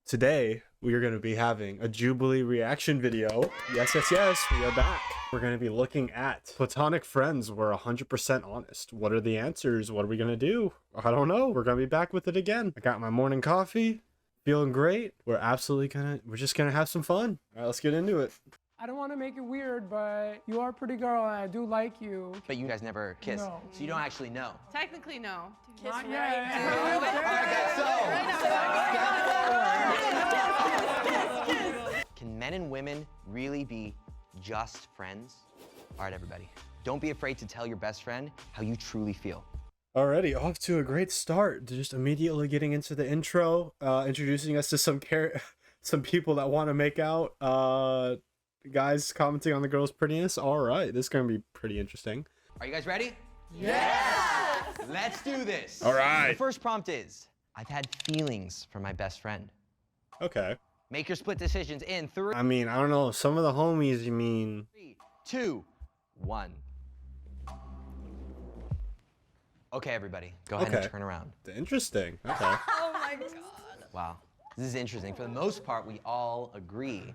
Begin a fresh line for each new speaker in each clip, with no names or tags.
Today, we are going to be having a Jubilee reaction video. Yes, yes, yes, we are back. We're going to be looking at platonic friends were 100% honest. What are the answers? What are we going to do? I don't know. We're going to be back with it again. I got my morning coffee. Feeling great. We're just going to have some fun. All right, let's get into it.
I don't want to make it weird, but you are a pretty girl and I do like you.
But you guys never kiss,
No.
so you don't actually know.
Technically, no.
Kiss
Not
right
Can men and women really be just friends? All right, everybody. Don't be afraid to tell your best friend how you truly feel.
Already off to a great start. Just immediately getting into the intro, introducing us to some people that want to make out. Guys commenting on the girl's prettiness. All right, this is gonna be pretty interesting.
Are you guys ready?
Yeah!
Let's do this.
All right.
The first prompt is, I've had feelings for my best friend.
Okay.
Make your split decisions in 3,
I mean, I don't know. Some of the homies, you mean?
2, 1. Okay, everybody, go ahead and turn around.
Interesting. Okay.
Oh my god.
Wow, this is interesting. For the most part, we all agree,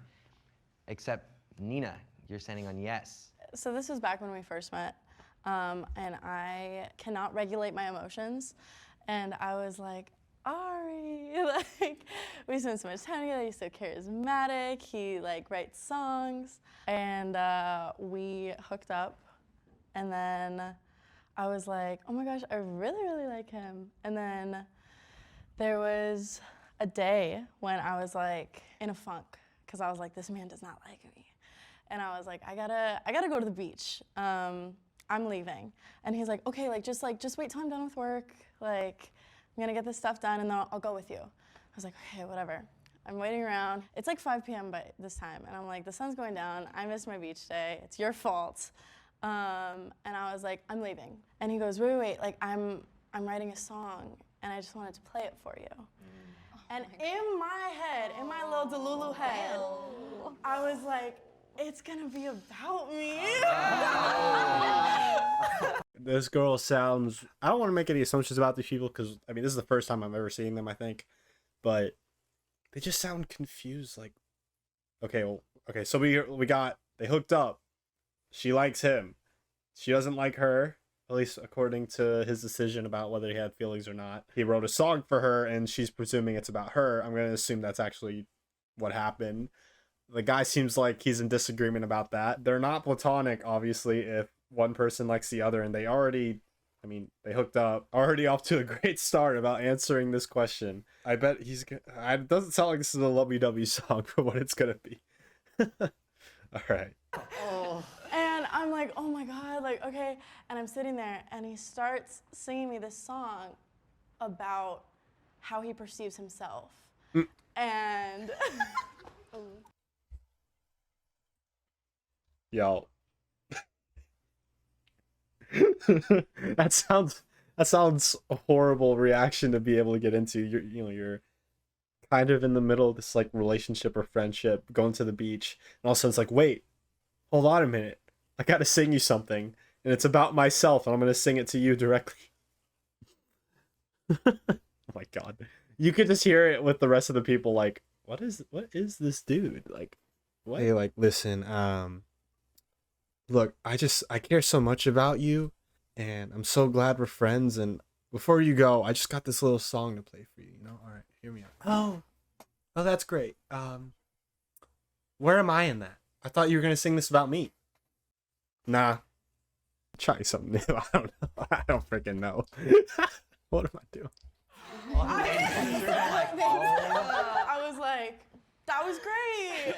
except Nina, you're standing on yes.
So this was back when we first met, and I cannot regulate my emotions, and I was like, Ari, like, we spent so much time together, he's so charismatic, he like writes songs, and we hooked up, and then I was like, oh my gosh, I really, really like him. And then there was a day when I was like in a funk, because I was like, this man does not like me. And I was like, I gotta go to the beach. I'm leaving. And he's like, okay, just wait till I'm done with work. Like, I'm gonna get this stuff done and then I'll go with you. I was like, okay, whatever. I'm waiting around. It's like 5 p.m. by this time. And I'm like, the sun's going down. I missed my beach day. It's your fault. And I was like, I'm leaving. And he goes, wait, like I'm writing a song and I just wanted to play it for you. And in my head, in my little Delulu head, I was like, it's gonna be about me.
This girl sounds, I don't want to make any assumptions about these people because, I mean, this is the first time I'm ever seeing them, I think. But they just sound confused. Like, okay, so they hooked up. She likes him. She doesn't like her, at least according to his decision about whether he had feelings or not. He wrote a song for her and she's presuming it's about her. I'm going to assume that's actually what happened. The guy seems like he's in disagreement about that. They're not platonic, obviously, if one person likes the other, and they hooked up. Already off to a great start about answering this question. I bet it doesn't sound like this is a lovey-dovey song for what it's going to be. All right.
And I'm like, oh my God, like, okay. And I'm sitting there and he starts singing me this song about how he perceives himself. And
Yo. that sounds a horrible reaction to be able to get into. You're kind of in the middle of this like relationship or friendship, going to the beach, and all of a sudden it's like, wait, hold on a minute. I gotta sing you something, and it's about myself, and I'm gonna sing it to you directly. Oh my God. You could just hear it with the rest of the people like, what is this dude? Like, what? Hey, like, listen, look, I care so much about you, and I'm so glad we're friends, and before you go, I just got this little song to play for you, you know? All right, hear me out. Oh, that's great. Where am I in that? I thought you were going to sing this about me. Nah. Try something new. I don't know. I don't freaking know. What am I doing?
I was like, that was great.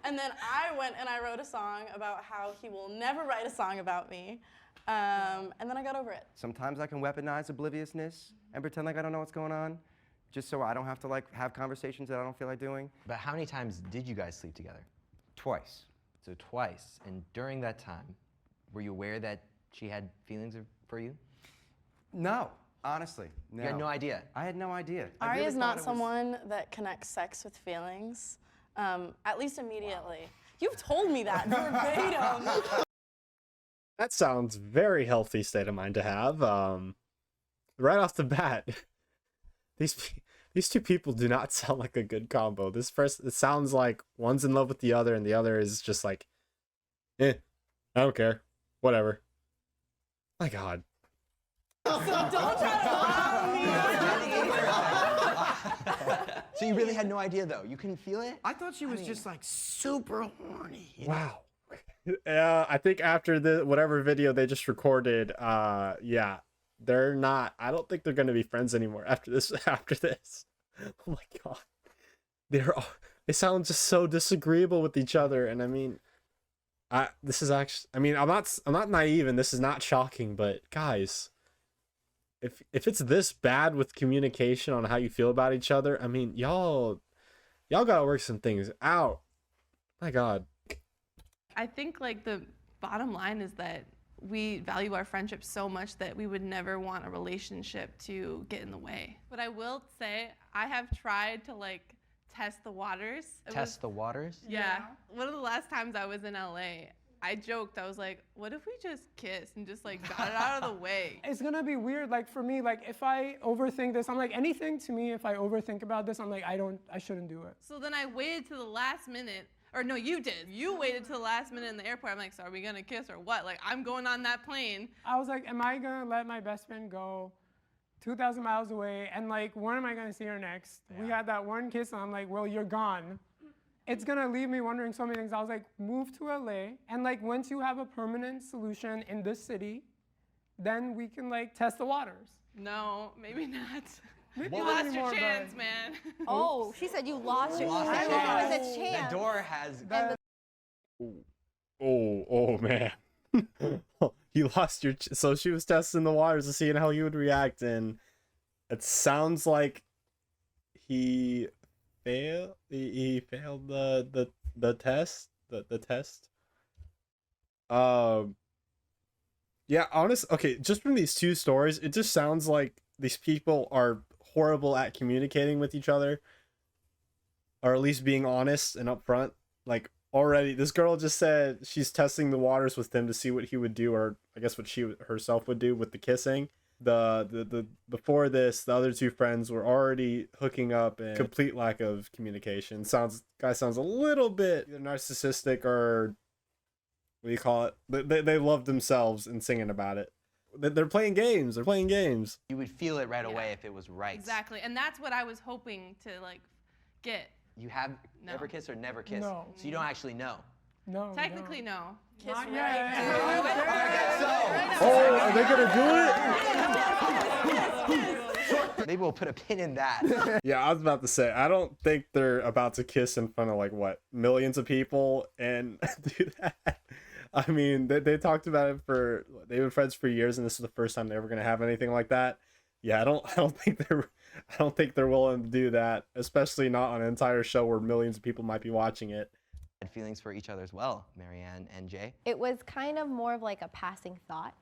And then I went and I wrote a song about how he will never write a song about me. And then I got over it.
Sometimes I can weaponize obliviousness and pretend like I don't know what's going on, just so I don't have to like have conversations that I don't feel like doing.
But how many times did you guys sleep together?
Twice.
So twice. And during that time, were you aware that she had feelings for you?
No, honestly, no.
You had no idea?
I had no idea.
Ari is not someone that connects sex with feelings, at least immediately. Wow. You've told me that verbatim.
That sounds very healthy state of mind to have. Right off the bat, These two people do not sound like a good combo. It sounds like one's in love with the other and the other is just like, I don't care. Whatever. My God.
Don't try to lie on me.
So you really had no idea though? You couldn't feel it?
I thought she was just like super horny.
Wow. I think after the whatever video they just recorded, yeah, they're not. I don't think they're gonna be friends anymore after this. After this, oh my God, they sound just so disagreeable with each other. And I mean, this is actually. I mean, I'm not naive, and this is not shocking. But guys, if it's this bad with communication on how you feel about each other, I mean, y'all gotta work some things out. My God.
I think like the bottom line is that we value our friendship so much that we would never want a relationship to get in the way. But I will say I have tried to like test the waters.
Test the waters?
Yeah. One of the last times I was in LA, I joked, I was like, what if we just kissed and just like got it out of the way?
It's gonna be weird, like for me, like if I overthink this, I'm like, anything to me, if I overthink about this, I'm like, I shouldn't do it.
So then I waited to the last minute. Or no, you did. You waited till the last minute in the airport. I'm like, so are we gonna kiss or what? Like, I'm going on that plane.
I was like, am I gonna let my best friend go 2,000 miles away? And like, when am I gonna see her next? We had that one kiss and I'm like, well, you're gone. It's gonna leave me wondering so many things. I was like, move to LA. And like, once you have a permanent solution in this city, then we can like test the waters.
No, maybe not.
Maybe
You
not
lost
anymore,
your chance,
but-
man.
Oh, she said you lost your
Lost
chance.
your
I
chance.
was a chance.
The door has.
Oh man. You lost your so she was testing the waters to see how you would react, and it sounds like he failed the test. Yeah, okay, just from these two stories, it just sounds like these people are horrible at communicating with each other, or at least being honest and upfront. Like, already this girl just said she's testing the waters with him to see what he would do, or I guess what she herself would do with the kissing. The before this, the other two friends were already hooking up, and complete lack of communication. Guy sounds a little bit either narcissistic, or what do you call it? They love themselves and singing about it. They're playing games. They're playing games.
You would feel it right away if it was right.
Exactly, and that's what I was hoping to like get.
You have
No.
ever kissed or never kissed?
No.
So you don't actually know.
No.
Technically, no.
Kiss
Not
right
yet.
Oh, are they gonna do it?
Maybe we'll put a pin in that.
Yeah, I was about to say, I don't think they're about to kiss in front of like what, millions of people and do that. I mean, they talked about it they've been friends for years, and this is the first time they're ever gonna have anything like that. Yeah, I don't think they're willing to do that, especially not on an entire show where millions of people might be watching it.
Had feelings for each other as well, Marianne and Jay.
It was kind of more of like a passing thought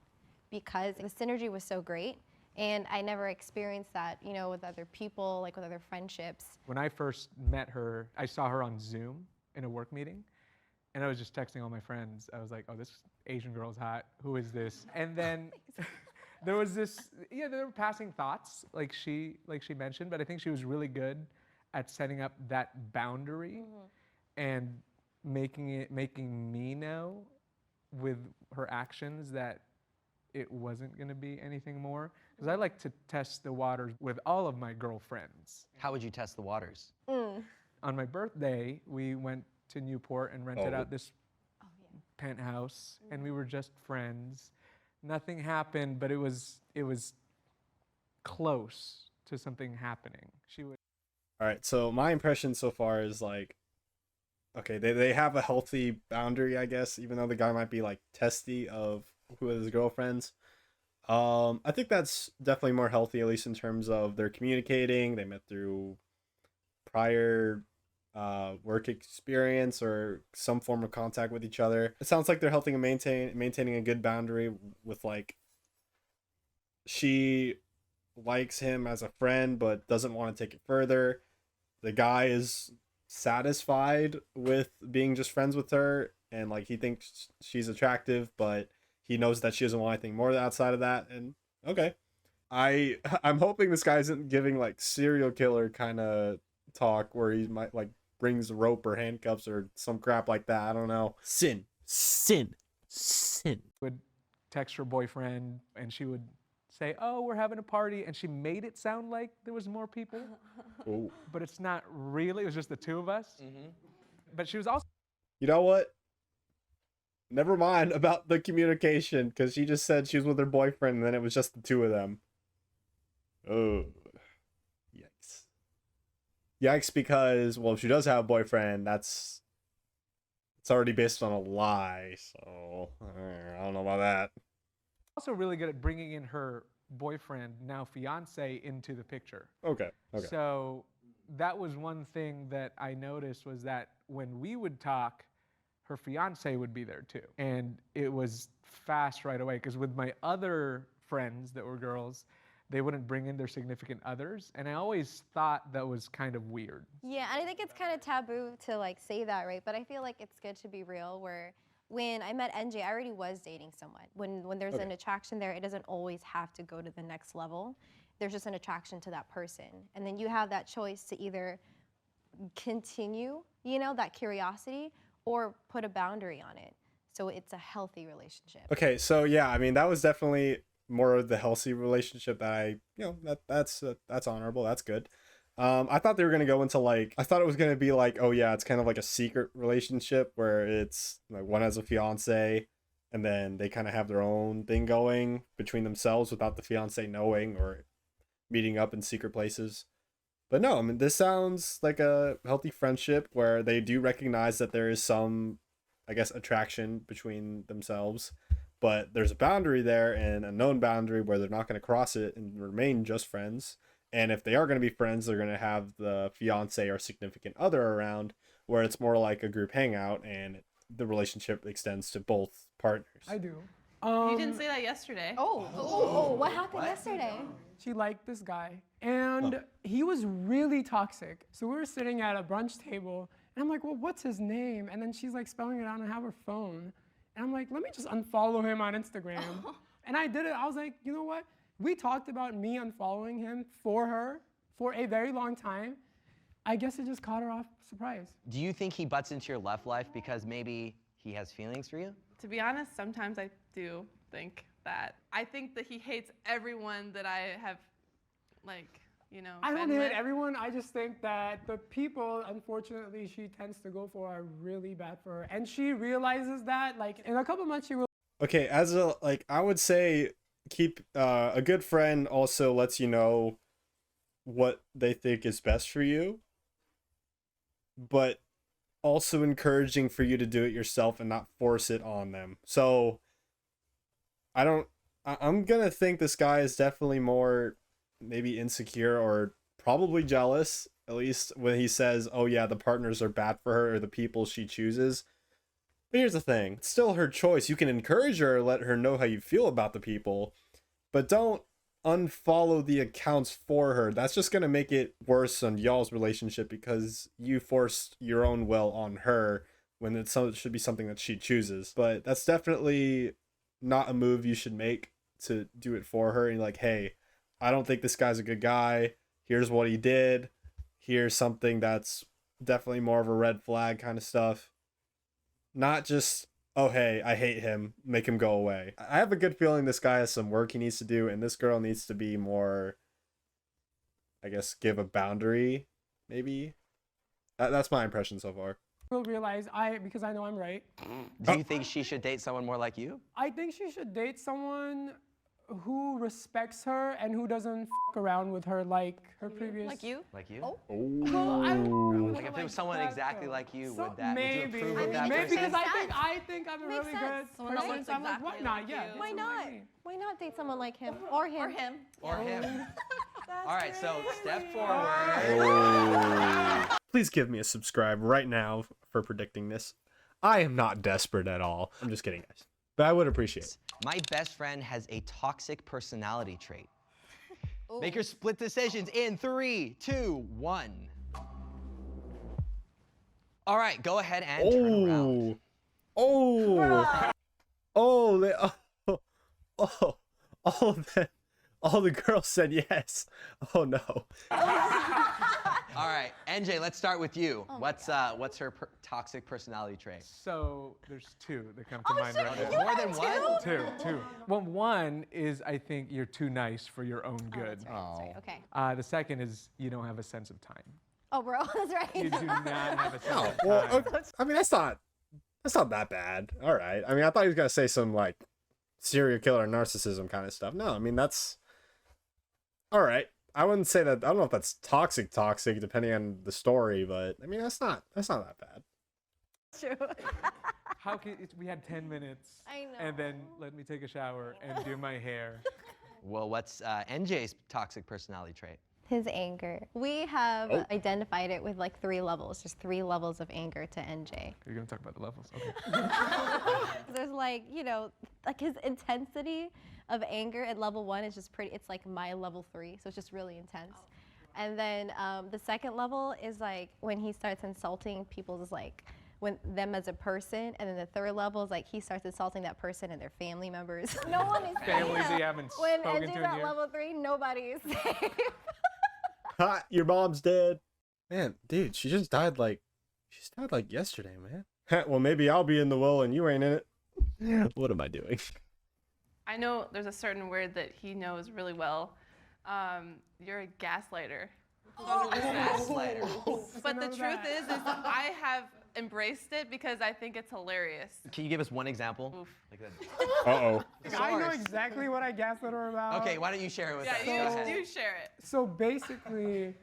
because the synergy was so great. And I never experienced that, you know, with other people, like with other friendships.
When I first met her, I saw her on Zoom in a work meeting. And I was just texting all my friends. I was like, oh, this Asian girl's hot. Who is this? And then there was this, yeah, there were passing thoughts, like she mentioned, but I think she was really good at setting up that boundary and making me know with her actions that it wasn't gonna be anything more. Because I like to test the waters with all of my girlfriends.
How would you test the waters?
Mm.
On my birthday, we went to Newport and rented out this penthouse, and we were just friends. Nothing happened, but it was close to something happening. She would.
All right, so my impression so far is like, okay, they have a healthy boundary, I guess, even though the guy might be like testy of who are his girlfriends. I think that's definitely more healthy, at least in terms of they're communicating. They met through prior work experience or some form of contact with each other. It sounds like they're helping and maintaining a good boundary with, like, she likes him as a friend but doesn't want to take it further. The guy is satisfied with being just friends with her, and like he thinks she's attractive, but he knows that she doesn't want anything more outside of that. And okay, I'm hoping this guy isn't giving like serial killer kind of talk where he might like brings rope or handcuffs or some crap like that. I don't know. Sin.
Would text her boyfriend and she would say, oh, we're having a party, and she made it sound like there was more people.
Oh.
But it's not really, it was just the two of us. But she was also
You know what? Never mind about the communication, because she just said she was with her boyfriend and then it was just the two of them. Oh. Yikes. Yikes, because, well, if she does have a boyfriend, it's already based on a lie, so I don't know about that.
also really good at bringing in her boyfriend, now fiance, into the picture.
Okay.
So that was one thing that I noticed, was that when we would talk, her fiance would be there too. And it was fast right away, because with my other friends that were girls, they wouldn't bring in their significant others. And I always thought that was kind of weird.
Yeah, and I think it's kind of taboo to like say that, right? But I feel like it's good to be real, where when I met NJ, I already was dating someone. When there's an attraction there, it doesn't always have to go to the next level. There's just an attraction to that person. And then you have that choice to either continue, that curiosity, or put a boundary on it. So it's a healthy relationship.
Okay, so yeah, I mean, that was definitely more of the healthy relationship that that's honorable. That's good. I thought they were going to go into I thought it was going to be like, oh yeah, it's kind of like a secret relationship where it's like one has a fiance and then they kind of have their own thing going between themselves without the fiance knowing, or meeting up in secret places. But no, I mean, this sounds like a healthy friendship where they do recognize that there is some, I guess, attraction between themselves, but there's a boundary there, and a known boundary where they're not going to cross it and remain just friends. And if they are going to be friends, they're going to have the fiance or significant other around, where it's more like a group hangout and the relationship extends to both partners.
I do.
You didn't say that yesterday.
Oh, what happened yesterday?
She liked this guy, and he was really toxic. So we were sitting at a brunch table, and I'm like, well, what's his name? And then she's like spelling it out, and I have her phone. And I'm like, let me just unfollow him on Instagram. And I did it. I was like, you know what? We talked about me unfollowing him for her for a very long time. I guess it just caught her off surprise.
Do you think he butts into your love life because maybe he has feelings for you?
To be honest, sometimes I do think that. I think that he hates everyone that I have,
I don't
been
hate
with.
everyone. I just think that the people, unfortunately, she tends to go for are really bad for her. And she realizes that, in a couple months, she will.
Okay, I would say keep a good friend also lets you know what they think is best for you, but also encouraging for you to do it yourself and not force it on them. So I'm gonna think this guy is definitely more maybe insecure or probably jealous, at least when he says, oh yeah, the partners are bad for her or the people she chooses. But here's the thing, it's still her choice. You can encourage her, let her know how you feel about the people, but don't unfollow the accounts for her. That's just going to make it worse on y'all's relationship, because you forced your own will on her when it should be something that she chooses. But that's definitely not a move you should make, to do it for her. And like, hey, I don't think this guy's a good guy. Here's what he did. Here's something that's definitely more of a red flag kind of stuff. Not just, oh, hey, I hate him, make him go away. I have a good feeling this guy has some work he needs to do, and this girl needs to be more, I guess, give a boundary, maybe. That's my impression so far.
Will realize because I know I'm right.
Do you think she should date someone more like you?
I think she should date someone who respects her and who doesn't f around with her like her previous.
Like you?
Like you?
Well, I don't
Like if it was someone
that,
exactly
though.
like you,
So
would you
maybe,
approve of that
maybe
person?
because
Makes sense.
I think I'm a
Makes
really
sense.
good
Someone that
person.
looks
So I'm like, why
exactly
not?
like
Yeah.
you.
Why
someone
not?
like me.
Why not date someone like him or him?
Or him.
Or him. All right, so step
Oh.
forward.
Please give me a subscribe right now for predicting this. I am not desperate at all. I'm just kidding, guys. But I would appreciate it.
My best friend has a toxic personality trait. Make your split decisions in 3, 2, 1. All right, go ahead and turn around.
Oh, oh, oh, oh, All the girls said yes. Oh no.
All right, NJ, let's start with you. What's her toxic personality trait?
So there's two that come to mind right
There's
now.
more than one?
Two. Well, one is I think you're too nice for your own good.
That's right. Okay.
The second is you don't have a sense of time.
Oh, bro, that's right.
You do not have a sense of time.
Well, I mean, that's not that bad. All right. I mean, I thought he was gonna say some like serial killer narcissism kind of stuff. No, I mean that's all right. I wouldn't say that. I don't know if that's toxic, depending on the story, but I mean that's not that bad.
True.
How can we had 10 minutes?
I know.
And then let me take a shower and do my hair.
Well, what's NJ's toxic personality trait?
His anger. We have identified it with like 3 levels. There's 3 levels of anger to NJ.
You're gonna talk about the levels, okay?
There's like, you know, like his intensity of anger at level 1 is just pretty, it's like my level 3, so it's just really intense. And then the second level is like when he starts insulting people's like, when them as a person, and then the third level is like he starts insulting that person and their family members. No one is
Families you haven't
when
spoken
NJ's
to in
at
years.
level 3, nobody is safe.
Ha! Your mom's dead. Man, dude, she died like yesterday, man. Well, maybe I'll be in the will and you ain't in it. What am I doing?
I know there's a certain word that he knows really well. You're a gaslighter.
Gaslighter.
But the truth is I have embraced it because I think it's hilarious.
Can you give us one example?
Oof.
Like that.
Uh-oh.
I know exactly what I gaslit her about.
Okay, why don't you share it with us? Go
Yeah,
ahead.
you do share it.
So basically,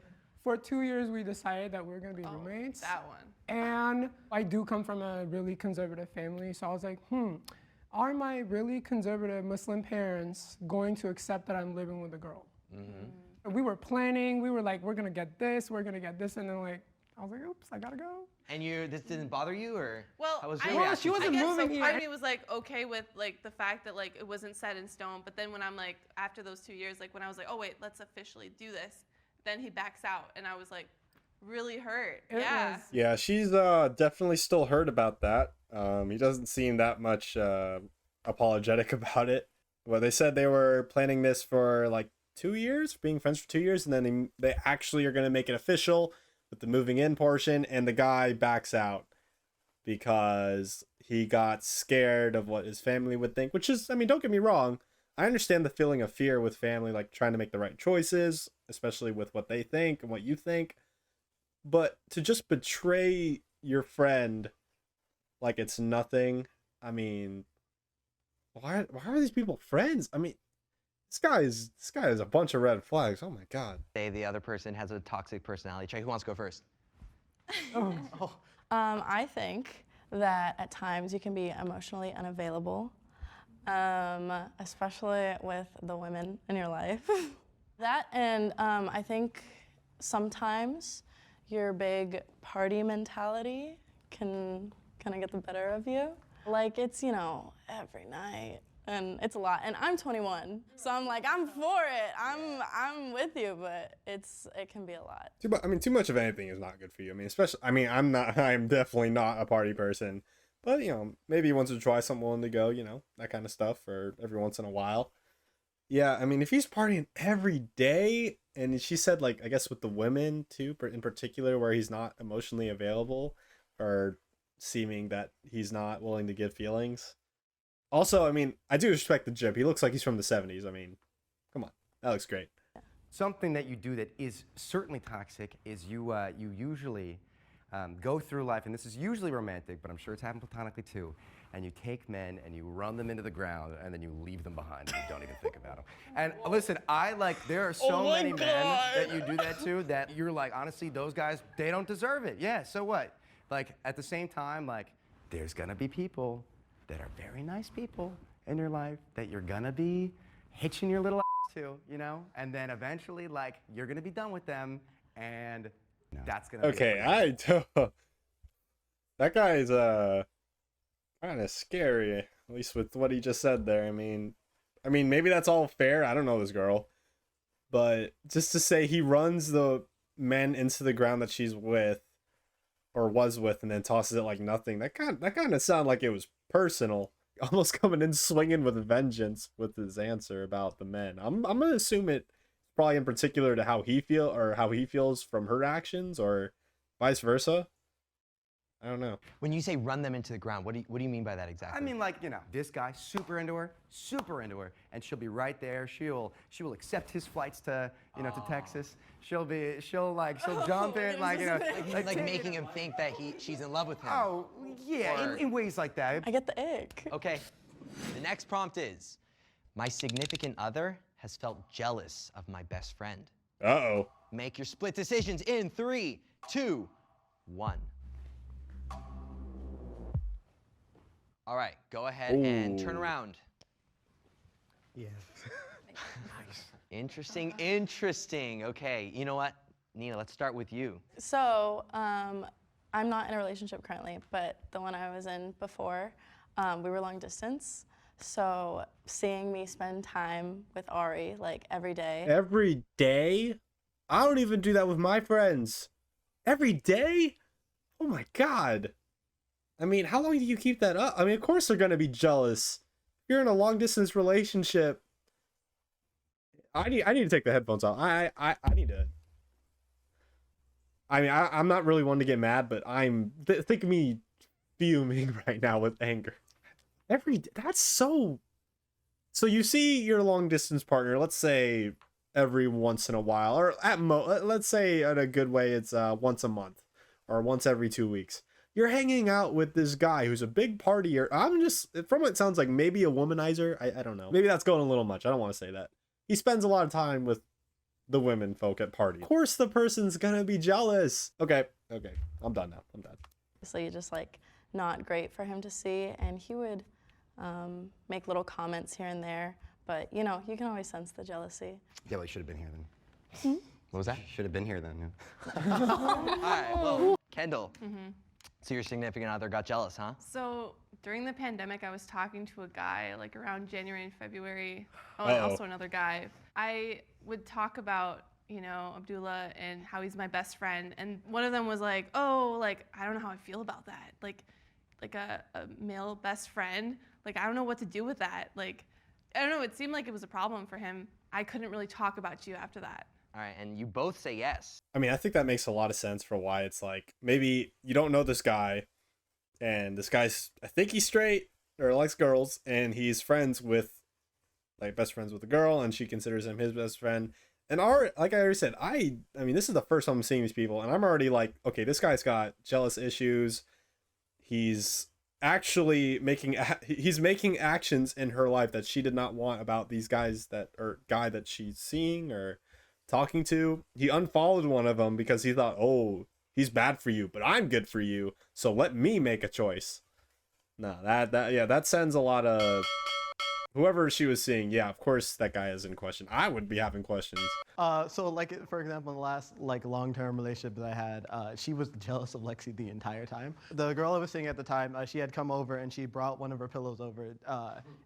for 2 years, we decided that we're gonna be roommates.
That one.
And I do come from a really conservative family, so I was like, are my really conservative Muslim parents going to accept that I'm living with a girl? And we were planning, we were like, we're gonna get this, and then like, I was like, oops, I gotta go.
And this didn't bother you, or
Well,
how was
I
your
Well,
reaction?
she wasn't
I guess
moving
so
here.
part of me was like okay with like the fact that like it wasn't set in stone, but then when I'm like after those 2 years, like when I was like, oh wait, let's officially do this, then he backs out, and I was like really hurt.
It
Yeah.
was-
Yeah, she's definitely still hurt about that. He doesn't seem that much apologetic about it. Well, they said they were planning this for like 2 years, being friends for 2 years, and then they actually are going to make it official with the moving in portion, and the guy backs out because he got scared of what his family would think, which is, I mean, don't get me wrong, I understand the feeling of fear with family, like trying to make the right choices, especially with what they think and what you think. But to just betray your friend like it's nothing, I mean, why are these people friends? I mean, this guy is a bunch of red flags. Oh my god.
Say the other person has a toxic personality trait. Who wants to go first?
I think that at times you can be emotionally unavailable, especially with the women in your life. That and I think sometimes your big party mentality can kind of get the better of you. Like it's, you know, every night. And it's a lot, and I'm 21, so I'm like, I'm for it. I'm with you, but it can be a lot.
Too much of anything is not good for you. I mean, especially, I mean, I'm definitely not a party person, but you know, maybe once to try something willing to go, you know, that kind of stuff, or every once in a while. Yeah, I mean, if he's partying every day, and she said like, I guess with the women too, in particular, where he's not emotionally available, or seeming that he's not willing to give feelings. Also, I mean, I do respect the Jib. He looks like he's from the 70s. I mean, come on. That looks great.
Something that you do that is certainly toxic is you usually go through life, and this is usually romantic, but I'm sure it's happened platonically too, and you take men and you run them into the ground and then you leave them behind and you don't even think about them. And listen, there are so many men that you do that to that you're like, honestly, those guys, they don't deserve it. Yeah, so what? Like, at the same time, like, there's gonna be people that are very nice people in your life that you're gonna be hitching your little ass to, you know? And then eventually, like, you're gonna be done with them, and that's gonna
Okay, that guy's kind of scary, at least with what he just said there. I mean, maybe that's all fair. I don't know this girl. But just to say he runs the men into the ground that she's with, or was with, and then tosses it like nothing, that kind of sounded like it was personal. almost coming in swinging with vengeance with his answer about the men. I'm gonna assume it's probably in particular to how he feels from her actions, or vice versa. I don't know.
When you say run them into the ground, what do you mean by that exactly?
I mean, like, you know, this guy, super into her, and she'll be right there. She will accept his flights to, you know, to Texas. She'll jump in, like, you know,
like making him think that she's in love with him.
Oh, yeah,
Or-
in ways like that.
I get the ick.
Okay, the next prompt is, my significant other has felt jealous of my best friend.
Uh-oh.
Make your split decisions in 3, 2, 1. All right, go ahead and turn
Ooh.
around.
Yeah.
Interesting. Okay, you know what? Nina, let's start with you.
So, I'm not in a relationship currently, but the one I was in before, we were long distance. So seeing me spend time with Ari like every day.
Every day? I don't even do that with my friends. Every day? Oh my God. I mean, how long do you keep that up? I mean, of course they're going to be jealous. If you're in a long distance relationship. I need to take the headphones off. I need to. I mean, I'm not really one to get mad, but think of me fuming right now with anger. That's so you see your long distance partner, let's say every once in a while, or let's say in a good way it's once a month or once every 2 weeks. You're hanging out with this guy who's a big partier. I'm just, from what it sounds like, maybe a womanizer. I don't know. Maybe that's going a little much. I don't want to say that. He spends a lot of time with the women folk at parties. Of course the person's gonna be jealous. Okay, I'm done now. I'm done.
So you just like not great for him to see, and he would make little comments here and there, but you know, you can always sense the jealousy.
Yeah, well, you should have been here then.
What was that?
Should have been here then.
All right, well, Kendall. So your significant other got jealous, huh?
So during the pandemic, I was talking to a guy like around January and February. Oh, and also another guy. I would talk about, you know, Abdullah and how he's my best friend. And one of them was like, oh, like, I don't know how I feel about that. Like a male best friend. Like, I don't know what to do with that. Like, I don't know, it seemed like it was a problem for him. I couldn't really talk about you after that.
All right, and you both say yes.
I mean, I think that makes a lot of sense for why it's like, maybe you don't know this guy, and this guy's, I think he's straight, or likes girls, and he's friends with, like, best friends with a girl, and she considers him his best friend. And like I already said, I mean, this is the first time I'm seeing these people, and I'm already like, okay, this guy's got jealous issues. He's actually making actions in her life that she did not want about these guys guy that she's seeing or talking to. He unfollowed one of them because he thought, oh, he's bad for you, but I'm good for you, so let me make a choice. No, that sends a lot of whoever she was seeing. Yeah, of course that guy is in question. I would be having questions.
So like, for example, in the last like long-term relationship that I had, she was jealous of Lexi the entire time. The girl I was seeing at the time, she had come over and she brought one of her pillows over,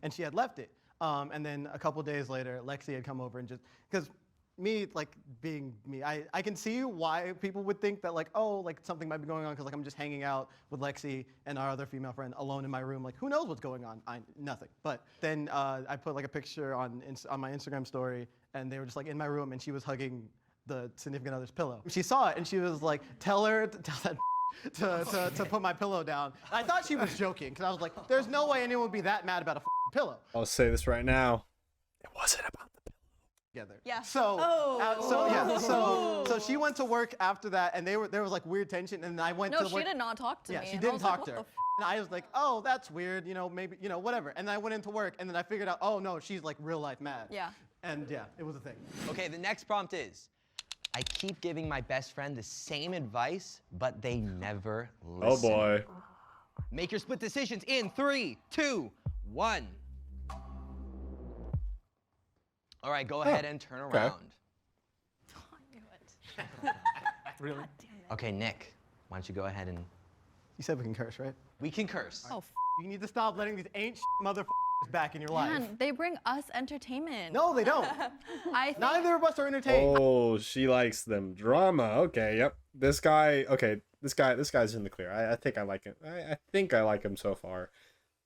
and she had left it. And then a couple days later, Lexi had come over and just, because me, like, being me, I can see why people would think that, like, oh, like, something might be going on because, like, I'm just hanging out with Lexi and our other female friend alone in my room. Like, who knows what's going on? Nothing. But then I put, like, a picture on my Instagram story, and they were just, like, in my room, and she was hugging the significant other's pillow. She saw it, and she was like, tell that to put my pillow down. I thought she was joking, because I was like, there's no way anyone would be that mad about a pillow.
I'll say this right now. It wasn't about the pillow.
Together.
Yeah.
So she went to work after that, and there was like weird tension, and I went to work.
No, she did not talk to me.
Yeah, she
and I
didn't
was like,
talk to
what
her.
the
And I was like, oh, that's weird, you know, maybe, you know, whatever. And then I went into work, and then I figured out, oh no, she's like real life mad.
Yeah.
And yeah, it was a thing.
Okay, the next prompt is, I keep giving my best friend the same advice, but they never listen.
Oh boy.
Make your split decisions in 3, 2, 1. All right, go ahead and turn around.
I knew it.
Really?
Okay, Nick, why don't you go ahead and...
You said we can curse, right?
We can curse.
Oh,
You need to stop letting these motherfuckers back in your life.
Man, they bring us entertainment.
No, they don't.
I think
Neither of us are entertained.
Oh, she likes them drama. Okay, yep. This guy's in the clear. I think I like him. I think I like him so far.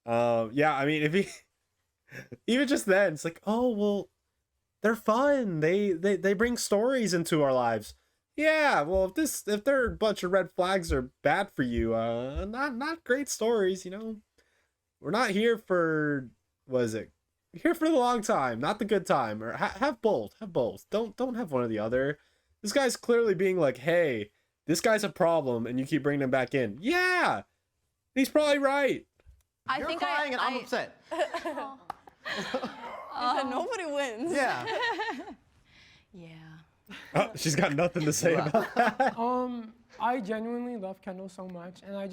Yeah, I mean, if he even just then, it's like, oh well, they're fun. They bring stories into our lives. Yeah, well, if their bunch of red flags are bad for you, not great stories, you know. We're not here for, what is it? We're here for the long time, not the good time. Or have both. Have both. Don't have one or the other. This guy's clearly being like, hey, this guy's a problem, and you keep bringing him back in. Yeah, he's probably right.
You're crying and I'm upset.
He said nobody wins.
Yeah.
Yeah.
Oh, she's got nothing to say about that.
I genuinely love Kendall so much, and I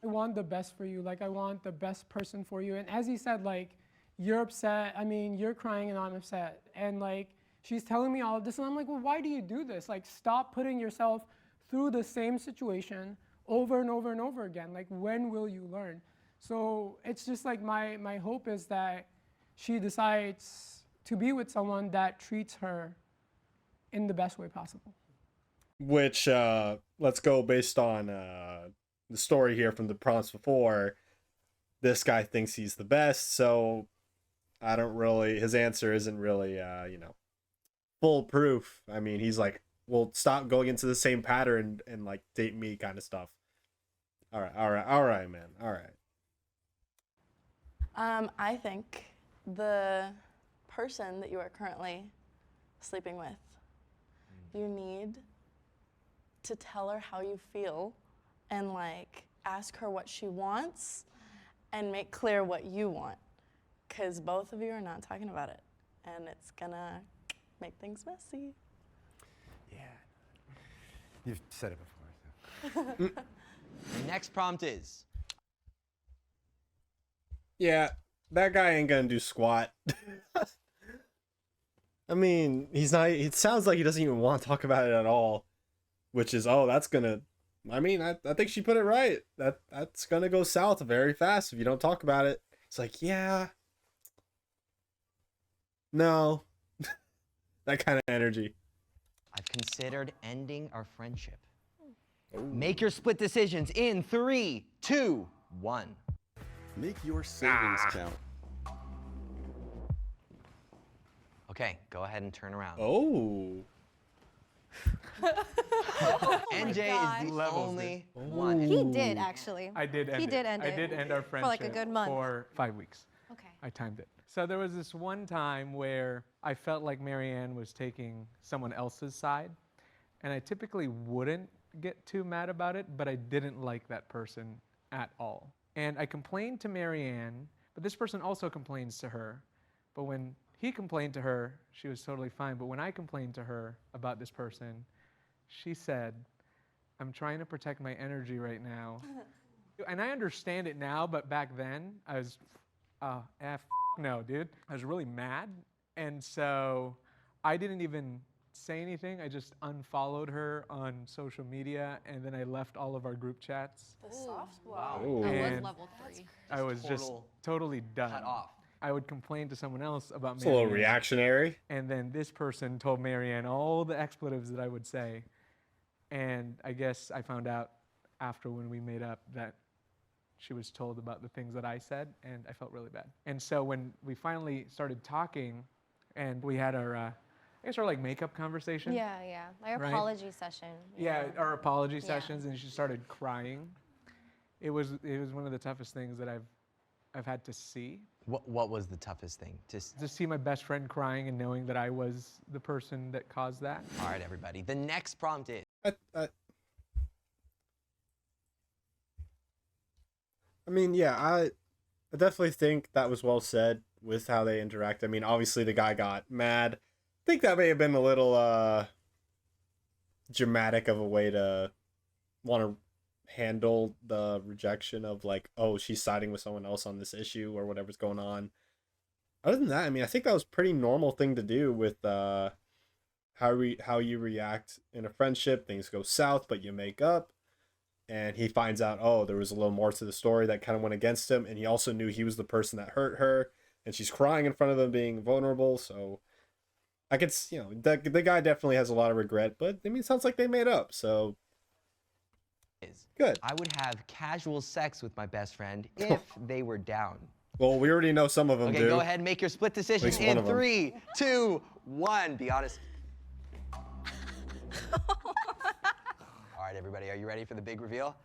want the best for you. Like, I want the best person for you. And as he said, like, you're upset. I mean, you're crying and I'm upset. And like, she's telling me all of this, and I'm like, well, why do you do this? Like, stop putting yourself through the same situation over and over and over again. Like, when will you learn? So it's just like my hope is that she decides to be with someone that treats her in the best way possible.
Which, let's go based on the story here from the prompts before. This guy thinks he's the best, so I don't really, his answer isn't really, you know, foolproof. I mean, he's like, well, stop going into the same pattern and like date me kind of stuff. All right, man. All right.
I think the person that you are currently sleeping with, you need to tell her how you feel and like ask her what she wants and make clear what you want, because both of you are not talking about it and it's gonna make things messy.
Yeah. You've said it before. So.
The next prompt is,
Yeah, that guy ain't gonna do squat. I mean, he's not, it sounds like he doesn't even want to talk about it at all, which is, oh, that's gonna, I mean, I think she put it right. That's gonna go south very fast if you don't talk about it. It's like, yeah, no, that kind of energy.
I've considered ending our friendship. Make your split decisions in 3, 2, 1.
Make your savings count.
Okay, go ahead and turn around.
Oh.
NJ is the only one.
He did actually.
I did end
He
it.
did end
I
it.
did end our friendship
like a good month.
for 5 weeks.
Okay.
I timed it. So there was this one time where I felt like Marianne was taking someone else's side, and I typically wouldn't get too mad about it, but I didn't like that person at all. And I complained to Marianne, but this person also complains to her. But when he complained to her, she was totally fine. But when I complained to her about this person, she said, I'm trying to protect my energy right now. And I understand it now, but back then, I was, no, dude. I was really mad. And so I didn't even say anything. I just unfollowed her on social media, and then I left all of our group chats.
The soft
Wow.
Ooh.
That was
And
level 3.
I was just
total
totally done.
Cut off.
I would complain to someone else about
It's a little
Marianne,
reactionary.
and then this person told Marianne all the expletives that I would say. And I guess I found out after when we made up that she was told about the things that I said, and I felt really bad. And so when we finally started talking, and we had our, I guess our like makeup conversation.
Yeah. Our
Right?
apology session.
Yeah, our apology
Yeah.
sessions, and she started crying. It was one of the toughest things that I've had to see.
What was the toughest thing?
To see my best friend crying and knowing that I was the person that caused that.
All right, everybody. The next prompt is,
I mean, yeah, I definitely think that was well said with how they interact. I mean, obviously the guy got mad. I think that may have been a little dramatic of a way to want to handle the rejection of like, oh, she's siding with someone else on this issue or whatever's going on. Other than that, I mean, I think that was a pretty normal thing to do with how you react in a friendship. Things go south, but you make up. And he finds out, oh, there was a little more to the story that kind of went against him. And he also knew he was the person that hurt her. And she's crying in front of him, being vulnerable. So I could, you know, the guy definitely has a lot of regret. But I mean, it sounds like they made up. So good.
I would have casual sex with my best friend if they were down
Well, we already know some of them
Okay,
do.
go ahead and make your split decision
least one
in
of 'em.
3, 2, 1. Be honest. All right, everybody, are you ready for the big reveal?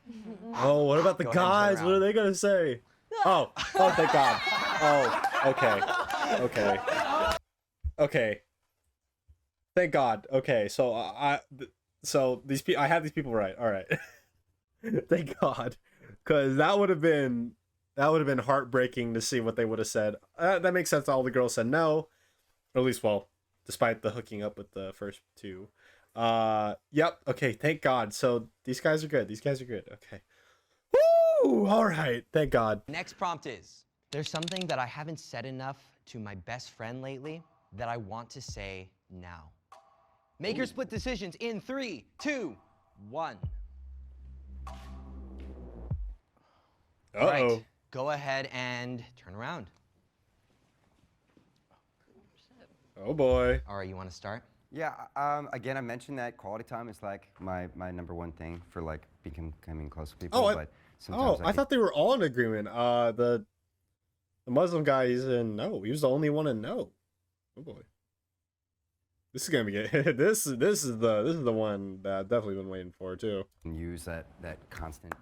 Oh, what about the
Go ahead and turn
guys? What are
around.
they gonna say? Oh, thank God. Oh, okay. Okay. Thank God. Okay, so these people, I had these people right. All right. Thank God, because that would have been heartbreaking to see what they would have said. That makes sense. All the girls said no, or at least, well, despite the hooking up with the first two. Yep. Okay. Thank God. So these guys are good. Okay. Woo! All right. Thank God.
Next prompt is, there's something that I haven't said enough to my best friend lately that I want to say now. Make your split decisions in 3, 2, 1. All right, go ahead and turn around.
Oh boy.
All right, you want to start?
Yeah, again, I mentioned that quality time is like my number one thing for like becoming close to people. But sometimes
I thought they were all in agreement. The Muslim guy, he's in no. He was the only one in no. Oh boy. This is gonna be good. This is the one that I've definitely been waiting for too.
And use that constant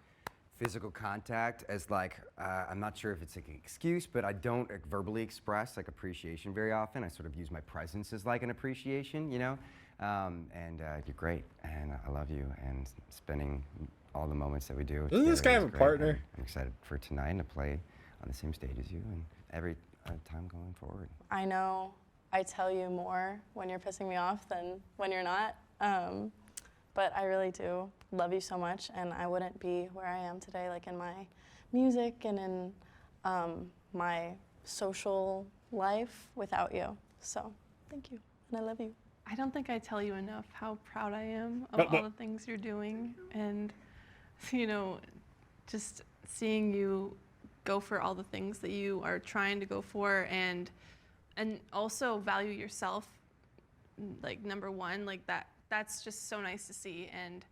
physical contact as like I'm not sure if it's like an excuse, but I don't verbally express like appreciation very often. I sort of use my presence as like an appreciation, you know. And you're great, and I love you, and spending all the moments that we do.
Doesn't this guy
together
have
is
a
great,
partner?
and I'm excited for tonight and to play on the same stage as you, and every time going forward.
I know I tell you more when you're pissing me off than when you're not. But I really do love you so much, and I wouldn't be where I am today, like in my music and in my social life without you. So thank you, and I love you.
I don't think I tell you enough how proud I am of all the things you're doing, and you know, just seeing you go for all the things that you are trying to go for, and also value yourself, like number one, like that's just so nice to see. And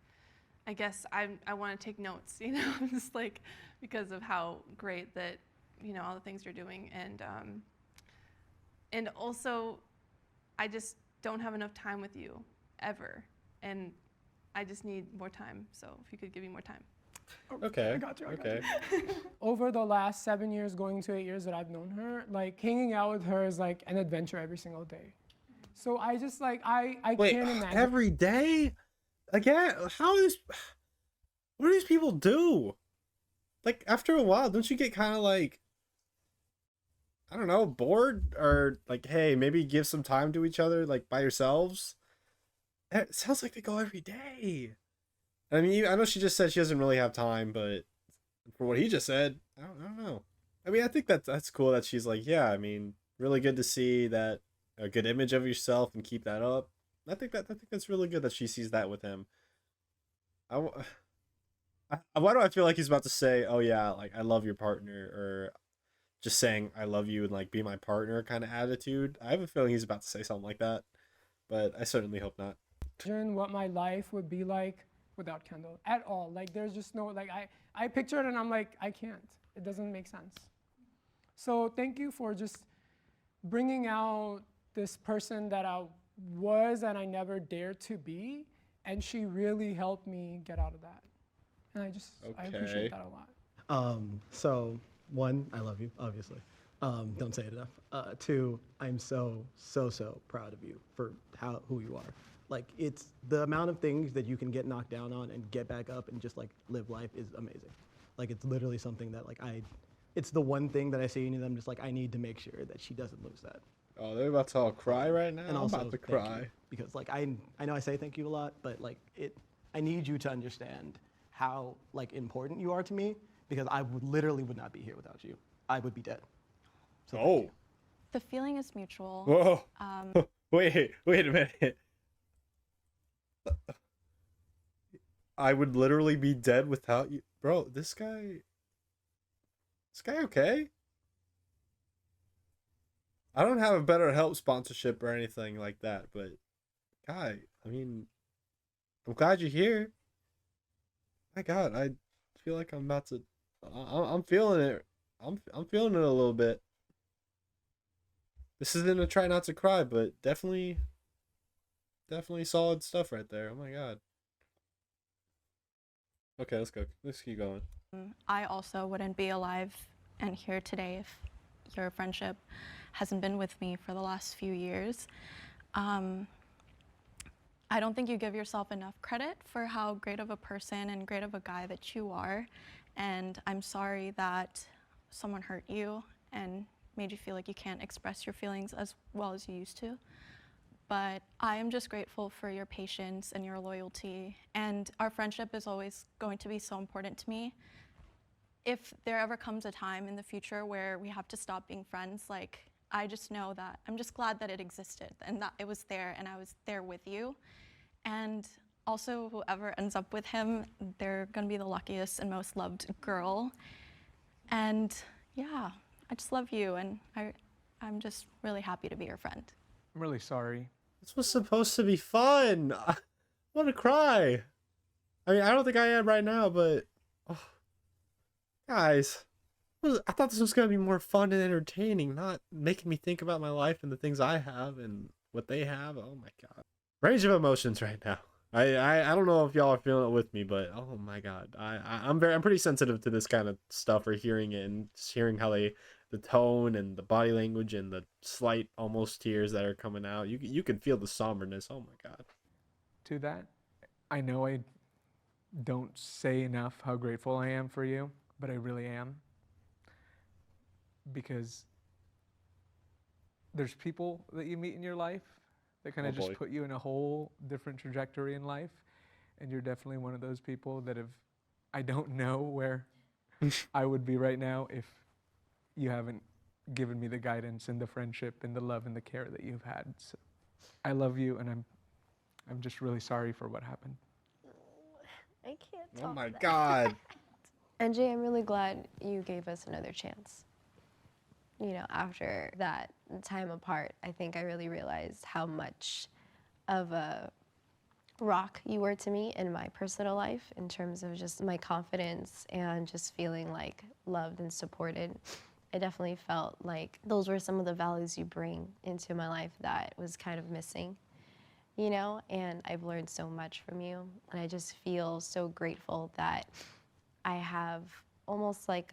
I guess I want to take notes, you know, just like because of how great that, you know, all the things you're doing, and also I just don't have enough time with you ever, and I just need more time. So if you could give me more time.
Okay.
I got you.
Okay.
Over the last 7 years, going to 8 years that I've known her, like hanging out with her is like an adventure every single day. So I just like I
Wait,
can't imagine.
every day? Again, what do these people do? Like after a while, don't you get kind of like, I don't know, bored, or like, hey, maybe give some time to each other, like by yourselves? It sounds like they go every day. I mean, I know she just said she doesn't really have time, but for what he just said, I don't know. I mean, I think that's cool that she's like, yeah, I mean, really good to see that a good image of yourself and keep that up. I think that's really good that she sees that with him. Why do I feel like he's about to say, oh yeah, like I love your partner, or just saying I love you and like be my partner kind of attitude? I have a feeling he's about to say something like that, but I certainly hope not.
Imagine what my life would be like without Kendall at all. Like there's just no, like I picture it and I'm like, I can't. It doesn't make sense. So thank you for just bringing out this person that I was and I never dared to be, and she really helped me get out of that. And I appreciate that a lot.
So one, I love you, obviously. Don't say it enough. Two, I'm so proud of you for who you are. Like, it's the amount of things that you can get knocked down on and get back up and just like live life is amazing. Like, it's literally something that like it's the one thing that I say to them, just like I need to make sure that she doesn't lose that.
Oh, they're about to all cry right now.
And also,
I'm about to
thank
cry.
you, because like I know I say thank you a lot, but like I need you to understand how like important you are to me, because I literally would not be here without you. I would be dead. So thank you.
The feeling is mutual.
Whoa. Wait a minute. I would literally be dead without you. Bro, this guy okay? I don't have a BetterHelp sponsorship or anything like that, but guy, I mean, I'm glad you're here. My God, I feel like I'm about to, I'm feeling it. I'm feeling it a little bit. This isn't a try not to cry, but definitely solid stuff right there. Oh my god. Okay, let's go. Let's keep going.
I also wouldn't be alive and here today if your friendship hasn't been with me for the last few years. I don't think you give yourself enough credit for how great of a person and great of a guy that you are. And I'm sorry that someone hurt you and made you feel like you can't express your feelings as well as you used to. But I am just grateful for your patience and your loyalty. And our friendship is always going to be so important to me. If there ever comes a time in the future where we have to stop being friends, like, I just know that I'm just glad that it existed and that it was there and I was there with you. And also, whoever ends up with him, they're gonna be the luckiest and most loved girl. And yeah, I just love you, and I'm just really happy to be your friend.
I'm really sorry.
This was supposed to be fun. I want to cry. I mean, I don't think I am right now, but guys, I thought this was gonna be more fun and entertaining, not making me think about my life and the things I have and what they have. Oh my god, range of emotions right now. I don't know if y'all are feeling it with me, but oh my god, I'm pretty sensitive to this kind of stuff, or hearing it and just hearing how the tone and the body language and the slight almost tears that are coming out. You can feel the somberness. Oh my god.
To that, I know I don't say enough how grateful I am for you, but I really am. Because there's people that you meet in your life that kind of just put you in a whole different trajectory in life. And you're definitely one of those people that I don't know where I would be right now if you haven't given me the guidance and the friendship and the love and the care that you've had. So I love you, and I'm just really sorry for what happened.
I can't talk.
Oh my god.
NJ, I'm really glad you gave us another chance. You know, after that time apart, I think I really realized how much of a rock you were to me in my personal life, in terms of just my confidence and just feeling like loved and supported. I definitely felt like those were some of the values you bring into my life that was kind of missing, you know? And I've learned so much from you, and I just feel so grateful that I have almost like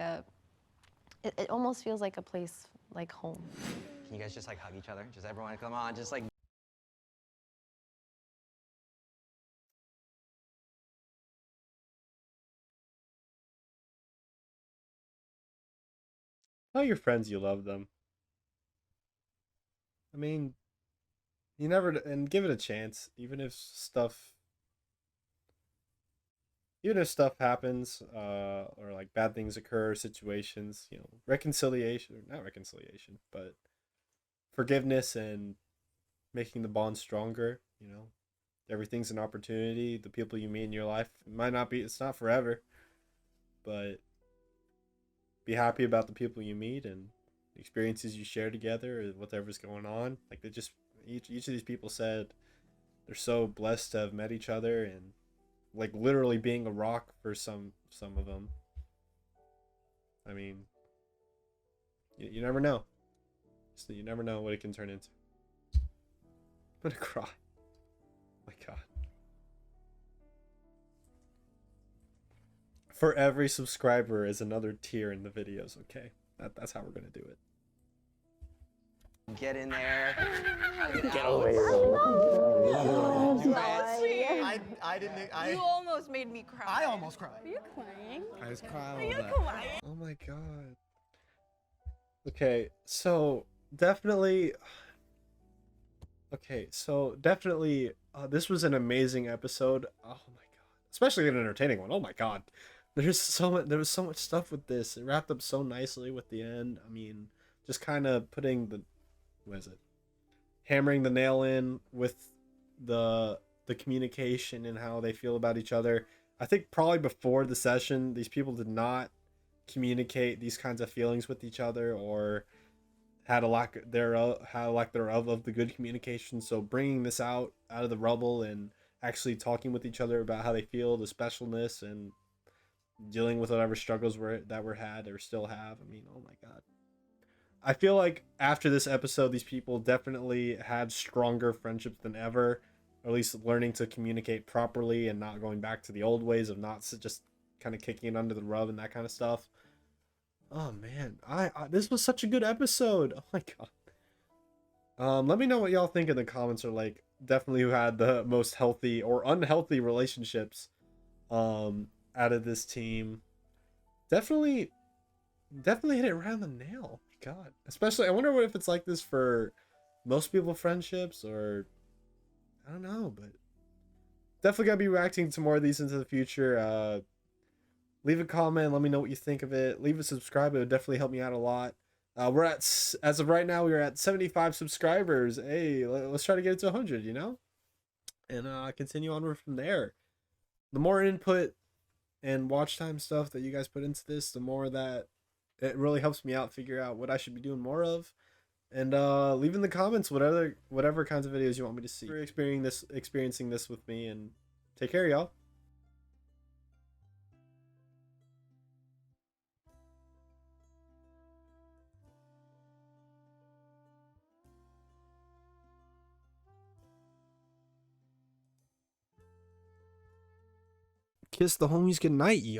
it almost feels like a place like home.
Can you guys just like hug each other? Just everyone come on, just like.
Tell your friends you love them. I mean, you never, and give it a chance, even if stuff happens, or like bad things occur, situations, you know, reconciliation, or not reconciliation, but forgiveness and making the bond stronger, you know. Everything's an opportunity. The people you meet in your life, it's not forever, but be happy about the people you meet and the experiences you share together, or whatever's going on. Like, they just, each of these people said they're so blessed to have met each other, and like literally being a rock for some of them. I mean, you never know. So you never know what it can turn into. I'm gonna cry. Oh my god. For every subscriber is another tear in the videos, okay? That's how we're gonna do it.
Get in there.
Get away.
I didn't. You almost made me cry.
I almost cried.
Are you crying?
I was crying.
Are you crying?
Oh my god. Okay, so definitely. This was an amazing episode. Oh my god, especially an entertaining one. Oh my god, there was so much stuff with this. It wrapped up so nicely with the end. I mean, just kind of putting hammering the nail in with the communication and how they feel about each other. I think probably before the session, these people did not communicate these kinds of feelings with each other, or had a lack thereof of the good communication. So bringing this out of the rubble and actually talking with each other about how they feel, the specialness, and dealing with whatever struggles that were had or still have. I mean, oh my god. I feel like after this episode, these people definitely had stronger friendships than ever, or at least learning to communicate properly and not going back to the old ways of not just kind of kicking it under the rug and that kind of stuff. Oh man, I this was such a good episode. Oh my god. Let me know what y'all think in the comments, or like definitely who had the most healthy or unhealthy relationships out of this team. Definitely hit it right on the nail. My god. Especially, I wonder what if it's like this for most people friendships, or I don't know, but definitely gotta be reacting to more of these into the future. Leave a comment, let me know what you think of it. Leave a subscribe, it would definitely help me out a lot. We're at, as of right now, we're at 75 subscribers. Hey, let's try to get it to 100, you know? And continue onward from there. The more input and watch time stuff that you guys put into this, the more that it really helps me out figure out what I should be doing more of. And leave in the comments whatever kinds of videos you want me to see. You're experiencing this with me, and take care, y'all. Kiss the homies goodnight, yo.